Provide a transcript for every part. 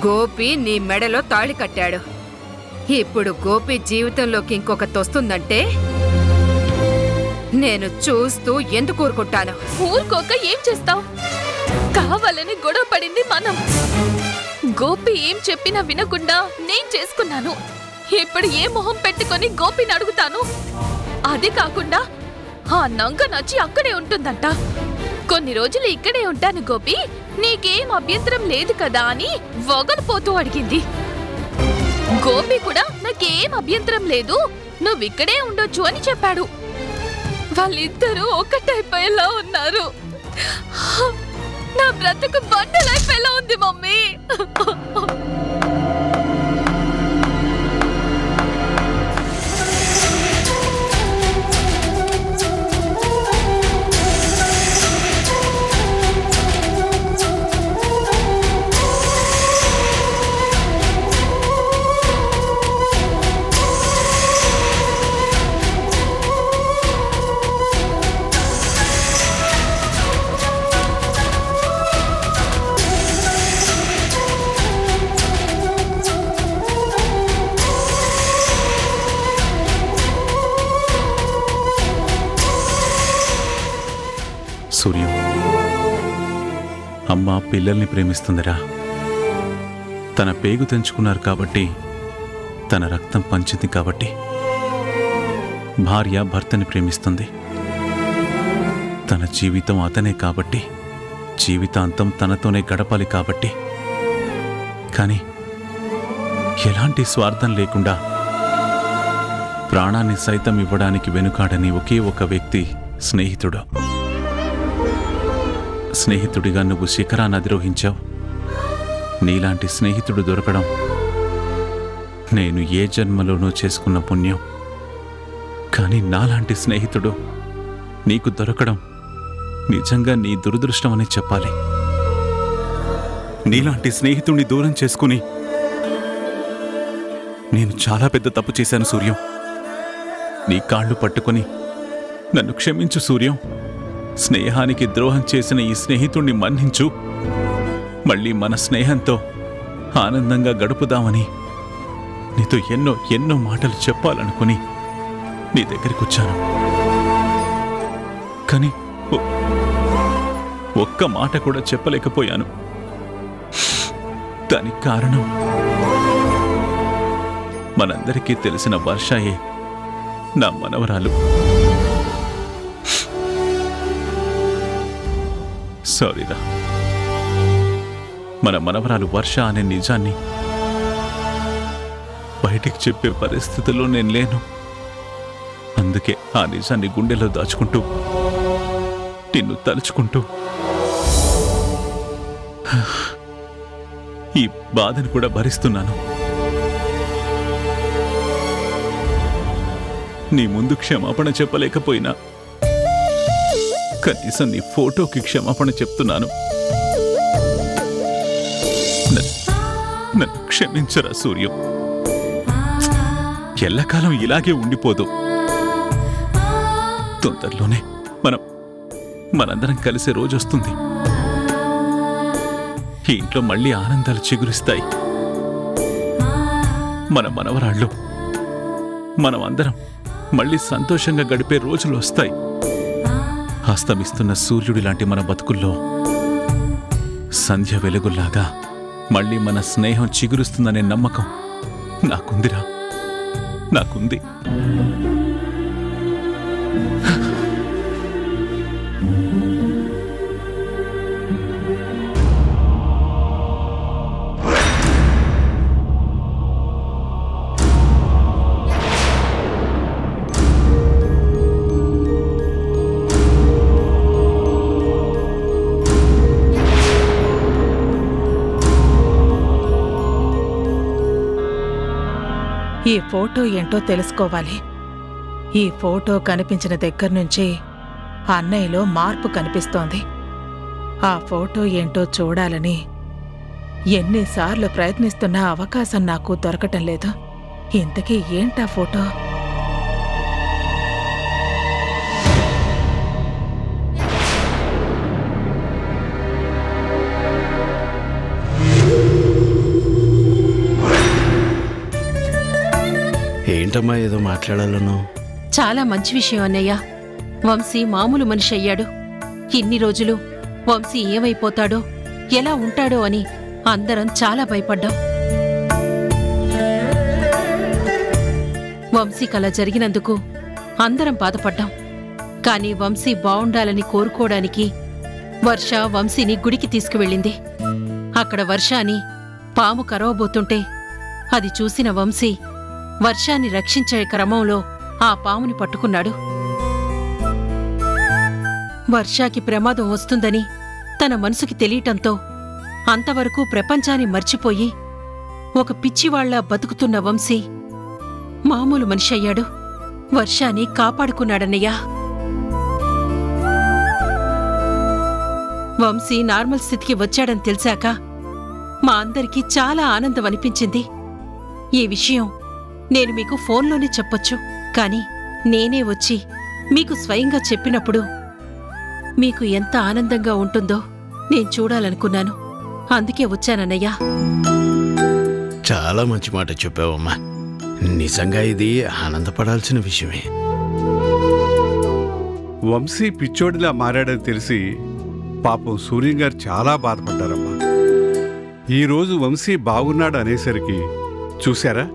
గోపి నీ మెడలో తాళి కట్టాడు. ఇప్పుడు గోపి జీవితంలోకి ఇంకొక తొస్తుందంటే నేను చూస్తూ ఎందుకు ఊరుకుంటాను? ఊరుకోక ఏం చేస్తావు? కావాలని గొడవ పడింది మనం. గోపి ఏం చెప్పినా వినకుండా నేను చేసుకున్నాను. ఇప్పుడు ఏ మొహం పెట్టుకొని గోపిని అడుగుతాను? అది కాకుండా ఆ నంగ నచ్చి అక్కడే ఉంటుందంట. కొన్ని రోజులు ఇక్కడే ఉంటాను గోపి, నీకేం అభ్యంతరం లేదు కదా అని వగలుపోతూ అడిగింది. గోపి కూడా నాకేం అభ్యంతరం లేదు, నువ్విక్కడే ఉండొచ్చు అని చెప్పాడు. వాళ్ళిద్దరూ ఒక్కటైపోయేలా ఉన్నారు. నా బ్రతుకు బండలైపోయేలా ఉంది మమ్మీ. సూర్యం, అమ్మ పిల్లల్ని ప్రేమిస్తుందిరా. తన పేగు తెంచుకున్నారు కాబట్టి, తన రక్తం పంచింది కాబట్టి. భార్య భర్తని ప్రేమిస్తుంది. తన జీవితం అతనే కాబట్టి, జీవితాంతం తనతోనే గడపాలి కాబట్టి. కానీ ఎలాంటి స్వార్థం లేకుండా ప్రాణాన్ని సైతం ఇవ్వడానికి వెనుకాడని ఒకే ఒక వ్యక్తి స్నేహితుడు. స్నేహితుడిగా నువ్వు శిఖరాన్ని అధిరోహించావు. నీలాంటి స్నేహితుడు దొరకడం నేను ఏ జన్మలోనూ చేసుకున్న పుణ్యం. కానీ నాలాంటి స్నేహితుడు నీకు దొరకడం నిజంగా నీ దురదృష్టమని చెప్పాలి. నీలాంటి స్నేహితుడిని దూరం చేసుకుని నేను చాలా పెద్ద తప్పు చేశాను సూర్యం. నీ కాళ్ళు పట్టుకొని నన్ను క్షమించు సూర్యం. స్నేహానికి ద్రోహం చేసిన ఈ స్నేహితుణ్ణి మన్నించు. మళ్ళీ మన స్నేహంతో ఆనందంగా గడుపుదామని నీతో ఎన్నో ఎన్నో మాటలు చెప్పాలనుకుని నీ దగ్గరికి వచ్చాను. కానీ ఒక్క మాట కూడా చెప్పలేకపోయాను. దానికి కారణం మనందరికీ తెలిసిన వర్షయే నా మనవరాలు. సారీరా, మన మనవరాలు వర్ష అనే నిజాన్ని బయటికి చెప్పే పరిస్థితుల్లో నేను లేను. అందుకే ఆ నిజాన్ని గుండెలో దాచుకుంటూ నిన్ను తలుచుకుంటూ ఈ బాధను కూడా భరిస్తున్నాను. నీ ముందు క్షమాపణ చెప్పలేకపోయినా కనీసం నీ ఫోటోకి క్షమాపణ చెప్తున్నాను. నన్ను క్షమించరా సూర్యం. ఎల్లకాలం ఇలాగే ఉండిపోదు. తొందరలోనే మనందరం కలిసే రోజు వస్తుంది. ఈ ఇంట్లో మళ్ళీ ఆనందాలు చిగురిస్తాయి. మన మనవరాళ్ళు మనం అందరం మళ్ళీ సంతోషంగా గడిపే రోజులు వస్తాయి. అస్తమిస్తున్న సూర్యుడి లాంటి మన బతుకుల్లో సంధ్య వెలుగుల్లాగా మళ్ళీ మన స్నేహం చిగురుస్తుందనే నమ్మకం నాకుందిరా, నాకుంది. ఈ ఫోటో ఏంటో తెలుసుకోవాలి. ఈ ఫోటో కనిపించిన దగ్గర నుంచి అన్నయ్యలో మార్పు కనిపిస్తోంది. ఆ ఫోటో ఏంటో చూడాలని ఎన్నిసార్లు ప్రయత్నిస్తున్నా అవకాశం నాకు దొరకటం లేదు. ఇంతకీ ఏంటా ఫోటో? ఏంటమ్మా ఏదో మాట్లాడాలను? చాలా మంచి విషయం అన్నయ్య. వంశీ మామూలు మనిషి అయ్యాడు. ఇన్ని రోజులు వంశీ ఏమైపోతాడో ఎలా ఉంటాడో అని అందరం చాలా భయపడ్డాం. వంశీకి అలా జరిగినందుకు అందరం బాధపడ్డాం. కాని వంశీ బావుండాలని కోరుకోవడానికి వర్ష వంశీని గుడికి తీసుకువెళ్ళింది. అక్కడ వర్షాని పాము కరవబోతుంటే అది చూసిన వంశీ వర్షాన్ని రక్షించే క్రమంలో ఆ పాముని పట్టుకున్నాడు. వర్షాకి ప్రమాదం వస్తుందని తన మనసుకి తెలియటంతో అంతవరకు ప్రపంచాన్ని మర్చిపోయి ఒక పిచ్చివాళ్లా బతుకుతున్న వంశీ మామూలు మనిషి అయ్యాడు. వర్షాన్ని కాపాడుకున్నాడన్నయ్యా. వంశీ నార్మల్ స్థితికి వచ్చాడని తెలిసాక మా అందరికీ చాలా ఆనందం అనిపించింది. ఈ విషయం నేను మీకు ఫోన్లోనే చెప్పొచ్చు, కాని నేనే వచ్చి మీకు స్వయంగా చెప్పినప్పుడు మీకు ఎంత ఆనందంగా ఉంటుందో నేను చూడాలనుకున్నాను. అందుకే వచ్చానన్నయ్యా. చాలా మంచి మాట చెప్పావమ్మా. నిజంగా ఇది ఆనందపడాల్సిన విషయమే. వంశీ పిచ్చోడిలా మారాడని తెలిసి పాపం సూర్యం గారు చాలా బాధపడ్డారమ్మా. ఈరోజు వంశీ బాగున్నాడు అనేసరికి చూశారా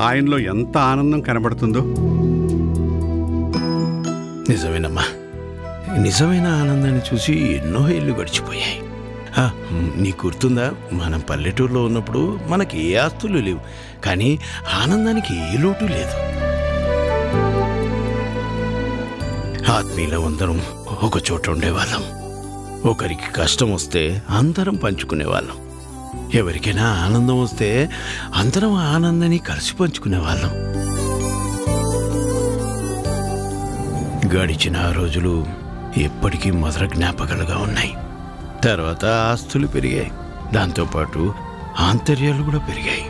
ఆయనలో ఎంత ఆనందం కనబడుతుందో. నిజమేనమ్మా. నిజమైన ఆనందాన్ని చూసి ఎన్నో ఏళ్ళు గడిచిపోయాయి. నీకు గుర్తుందా, మనం పల్లెటూరులో ఉన్నప్పుడు మనకి ఏ ఆస్తులు లేవు, కానీ ఆనందానికి ఏ లోటు లేదు. ఆత్మీయుల అందరం ఒక చోట ఉండేవాళ్ళం. ఒకరికి కష్టం వస్తే అందరం పంచుకునేవాళ్ళం. ఎవరికైనా ఆనందం వస్తే అందరం ఆనందాన్ని కలిసి పంచుకునేవాళ్ళం. గడిచిన ఆ రోజులు ఎప్పటికీ మధుర జ్ఞాపకాలుగా ఉన్నాయి. తర్వాత ఆస్తులు పెరిగాయి, దాంతోపాటు ఆంతర్యాలు కూడా పెరిగాయి.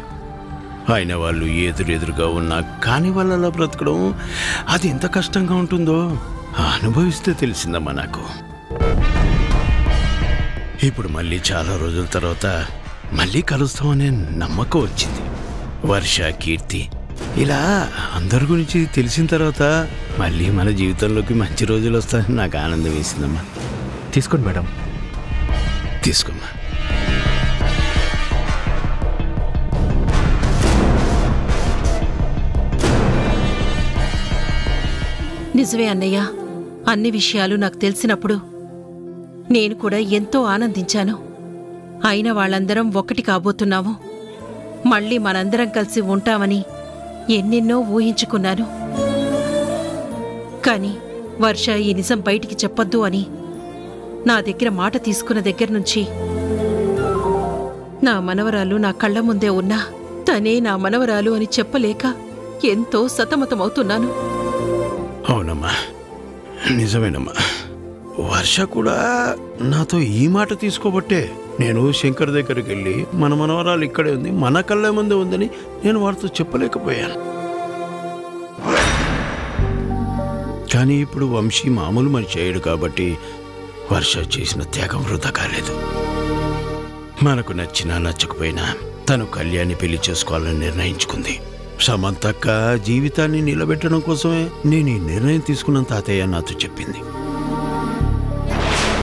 అయిన వాళ్ళు ఎదురెదురుగా ఉన్నా కాని వాళ్ళలా బ్రతకడం అది ఎంత కష్టంగా ఉంటుందో అనుభవిస్తే తెలిసిందమ్మా నాకు. ఇప్పుడు మళ్ళీ చాలా రోజుల తర్వాత మళ్ళీ కలుస్తామనే నమ్మకం వచ్చింది. వర్ష, కీర్తి ఇలా అందరి గురించి తెలిసిన తర్వాత మళ్ళీ మన జీవితంలోకి మంచి రోజులు వస్తాయని నాకు ఆనందం వేసిందమ్మా. తీసుకోండి మేడం. తీసుకోమ్మా. నిజమే అన్నయ్య. అన్ని విషయాలు నాకు తెలిసినప్పుడు నేను కూడా ఎంతో ఆనందించాను. అయిన వాళ్ళందరం ఒక్కటి కాబోతున్నాము. మళ్ళీ మనందరం కలిసి ఉంటామని ఎన్నెన్నో ఊహించుకున్నాను. కాని వర్ష ఈ నిజం బయటికి చెప్పొద్దు అని నా దగ్గర మాట తీసుకున్న దగ్గర నుంచి నా మనవరాలు నా కళ్ళ ముందే ఉన్నా తనే నా మనవరాలు అని చెప్పలేక ఎంతో సతమతమవుతున్నాను. అవునమ్మా, నిజమేనమ్మా. వర్ష కూడా నాతో ఈ మాట తీసుకోబట్టే నేను శంకర్ దగ్గరికి వెళ్ళి మన మనవరాలు ఇక్కడే ఉంది, మన కళ్ళ ముందే ఉందని నేను వారితో చెప్పలేకపోయాను. కానీ ఇప్పుడు వంశీ మామూలు మనిషి అయ్యాడు కాబట్టి వర్ష చేసిన త్యాగం వృధా కాలేదు. మనకు నచ్చినా నచ్చకపోయినా తను కళ్యాణి పెళ్లి చేసుకోవాలని నిర్ణయించుకుంది. సమంతక్క జీవితాన్ని నిలబెట్టడం కోసమే నేను ఈ నిర్ణయం తీసుకున్నాను తాతయ్య నాతో చెప్పింది.